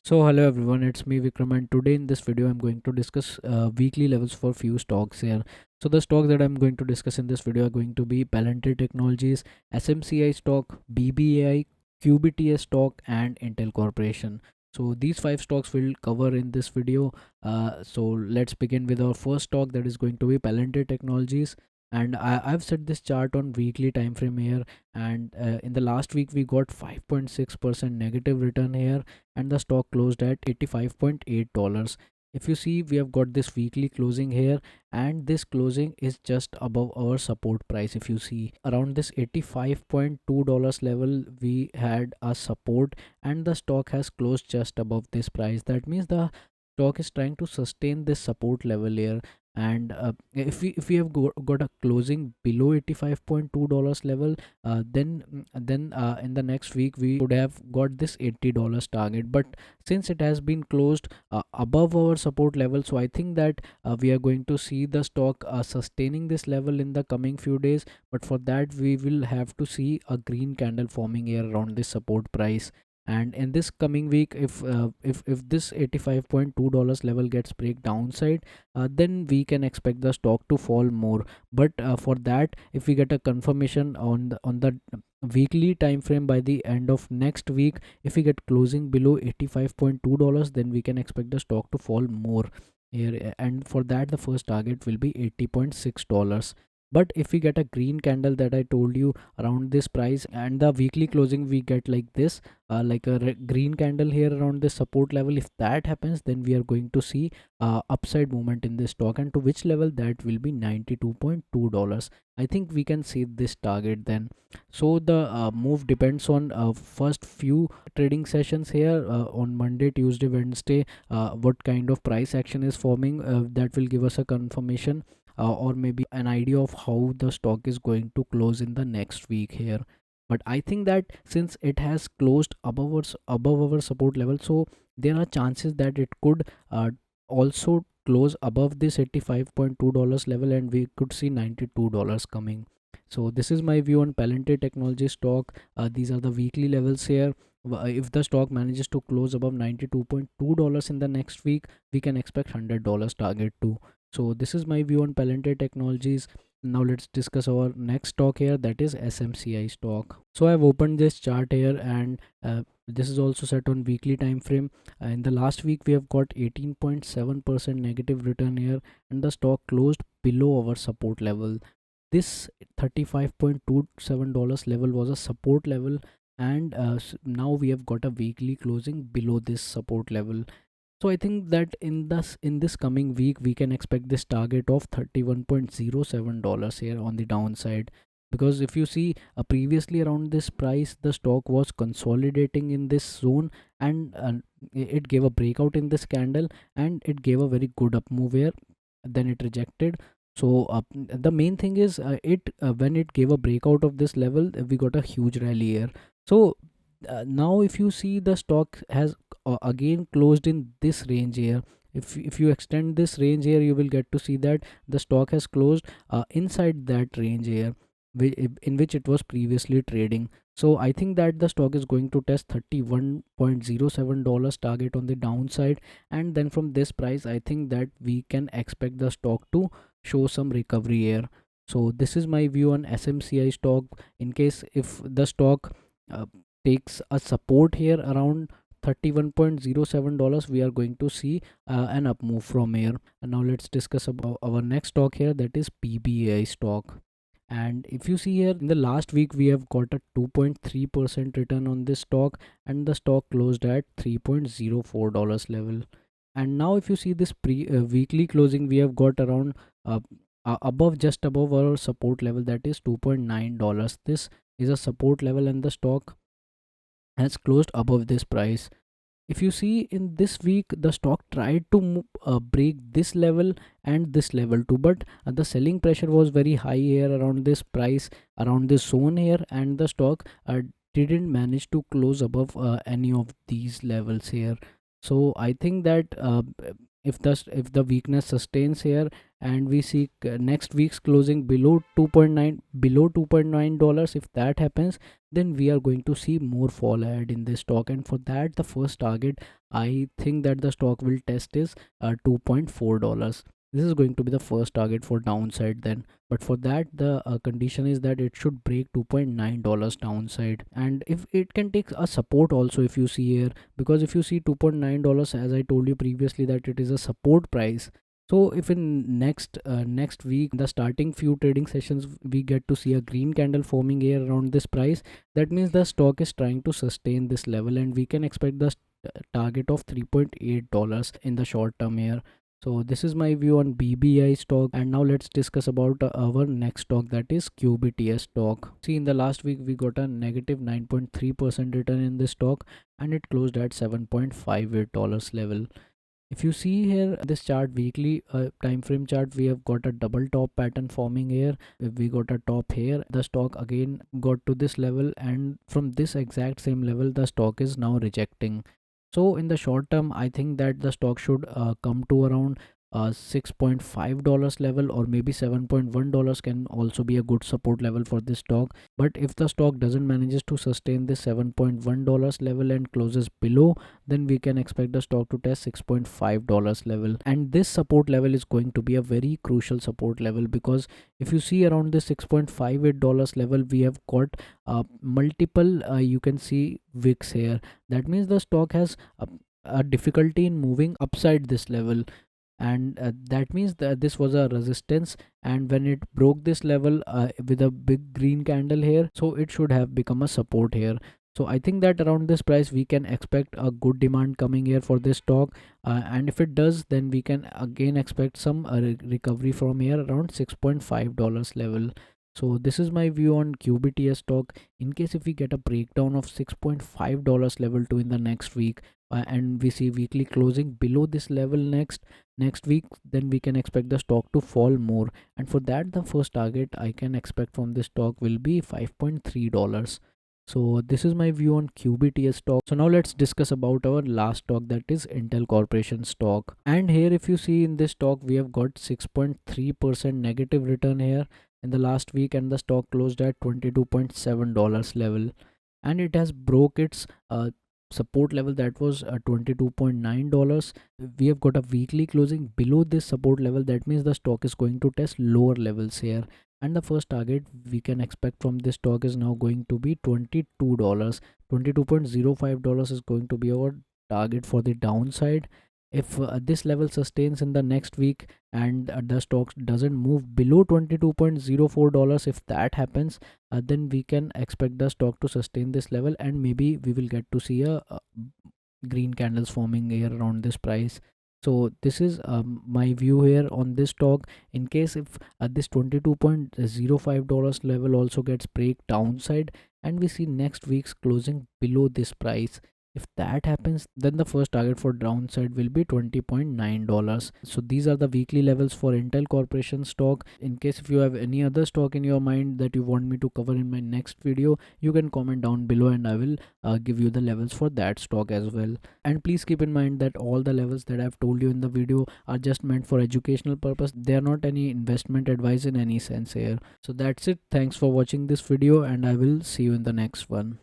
So hello everyone, it's me Vikram, and today in this video I'm going to discuss weekly levels for few stocks here. So the stocks that I'm going to discuss in this video are going to be Palantir Technologies, SMCI stock, BBAI, QBTS stock, and Intel Corporation. So these five stocks will cover in this video. So let's begin with our first stock, that is going to be Palantir Technologies. And I've set this chart on weekly time frame here, and in the last week we got 5.6% negative return here, and the stock closed at $85.8. If you see, we have got this weekly closing here, and this closing is just above our support price. If you see around this $85.2 level, we had a support, and the stock has closed just above this price. That means the stock is trying to sustain this support level here. And if we have got a closing below $85.2 level, then in the next week we would have got this $80 target. But since it has been closed above our support level, so I think that we are going to see the stock sustaining this level in the coming few days. But for that we will have to see a green candle forming here around this support price. And in this coming week, if this $85.2 level gets break downside, then we can expect the stock to fall more. But for that, if we get a confirmation on the weekly time frame by the end of next week, if we get closing below $85.2, then we can expect the stock to fall more here. And for that, the first target will be $80.6. But if we get a green candle that I told you around this price, and the weekly closing we get like this, like a green candle here around this support level, if that happens, then we are going to see upside movement in this stock. And to which level? That will be $92.2. I think we can see this target then. So the move depends on first few trading sessions here on Monday, Tuesday, Wednesday, what kind of price action is forming. That will give us a confirmation, or maybe an idea of how the stock is going to close in the next week here. But I think that since it has closed above our support level, so there are chances that it could also close above this $85.2 level, and we could see $92 coming. So this is my view on Palantir Technology stock. These are the weekly levels here. If the stock manages to close above $92.2 in the next week, we can expect $100 target too. So this is my view on Palantir Technologies. Now let's discuss our next stock here, that is SMCI stock. So I've opened this chart here, and this is also set on weekly time frame. In the last week we have got 18.7% negative return here, and the stock closed below our support level. This $35.27 level was a support level, and now we have got a weekly closing below this support level. So I think that in this coming week we can expect this target of $31.07 here on the downside. Because if you see, previously around this price the stock was consolidating in this zone, and it gave a breakout in this candle, and it gave a very good up move here, then it rejected. So the main thing is, it when it gave a breakout of this level, we got a huge rally here. So now if you see, the stock has again closed in this range here. If you extend this range here, you will get to see that the stock has closed inside that range here, in which it was previously trading. So I think that the stock is going to test $31.07 target on the downside, and then from this price I think that we can expect the stock to show some recovery here. So this is my view on SMCI stock. In case if the stock uh, takes a support here around $31.07, we are going to see an up move from here. And now let's discuss about our next stock here, that is PBAI stock. And if you see here, in the last week we have got a 2.3% return on this stock, and the stock closed at $3.04 level. And now if you see this weekly closing, we have got around above, just above our support level, that is $2.9. This is a support level, and the stock has closed above this price. If you see, in this week the stock tried to break this level and this level too, but the selling pressure was very high here around this price, around this zone here, and the stock didn't manage to close above any of these levels here. So I think that if the weakness sustains here and we see next week's closing below 2.9, below $2.9, if that happens, then we are going to see more fall ahead in this stock. And for that, the first target I think that the stock will test is $2.4. This is going to be the first target for downside then. But for that, the condition is that it should break $2.9 downside, and if it can take a support also, if you see here, because if you see $2.9, as I told you previously, that it is a support price. So if in next week, the starting few trading sessions, we get to see a green candle forming here around this price, that means the stock is trying to sustain this level, and we can expect the target of $3.8 in the short term here. So this is my view on BBI stock. And now let's discuss about our next stock, that is QBTS stock. See, in the last week we got a negative 9.3% return in this stock, and it closed at $7.58 level. If you see here this chart, weekly time frame chart, we have got a double top pattern forming here. If we got a top here, the stock again got to this level, and from this exact same level the stock is now rejecting. So in the short term, I think that the stock should come to around $6.5 level, or maybe $7.1 can also be a good support level for this stock. But if the stock doesn't manages to sustain this $7.1 level and closes below, then we can expect the stock to test $6.5 level. And this support level is going to be a very crucial support level, because if you see around this $6.58 level, we have got multiple you can see wicks here. That means the stock has a difficulty in moving upside this level, and that means that this was a resistance, and when it broke this level with a big green candle here, so it should have become a support here. So I think that around this price we can expect a good demand coming here for this stock, and if it does, then we can again expect some recovery from here around $6.5 level. So this is my view on QBTS stock. In case if we get a breakdown of $6.5 level 2 in the next week, and we see weekly closing below this level next week, then we can expect the stock to fall more. And for that, the first target I can expect from this stock will be $5.3. So this is my view on QBTS stock. So now let's discuss about our last stock, that is Intel Corporation stock. And here if you see in this stock, we have got 6.3% negative return here in the last week, and the stock closed at $22.7 level, and it has broke its support level, that was $22.9. We have got a weekly closing below this support level, that means the stock is going to test lower levels here, and the first target we can expect from this stock is now going to be $22. $22.05 is going to be our target for the downside. If this level sustains in the next week, and the stock doesn't move below $22.04, if that happens, then we can expect the stock to sustain this level, and maybe we will get to see a green candles forming here around this price. So this is my view here on this stock. In case if this $22.05 level also gets break downside, and we see next week's closing below this price, if that happens, then the first target for downside will be $20.9. So these are the weekly levels for Intel Corporation stock. In case if you have any other stock in your mind that you want me to cover in my next video, you can comment down below, and I will give you the levels for that stock as well. And please keep in mind that all the levels that I've told you in the video are just meant for educational purpose. They are not any investment advice in any sense here. So that's it. Thanks for watching this video, and I will see you in the next one.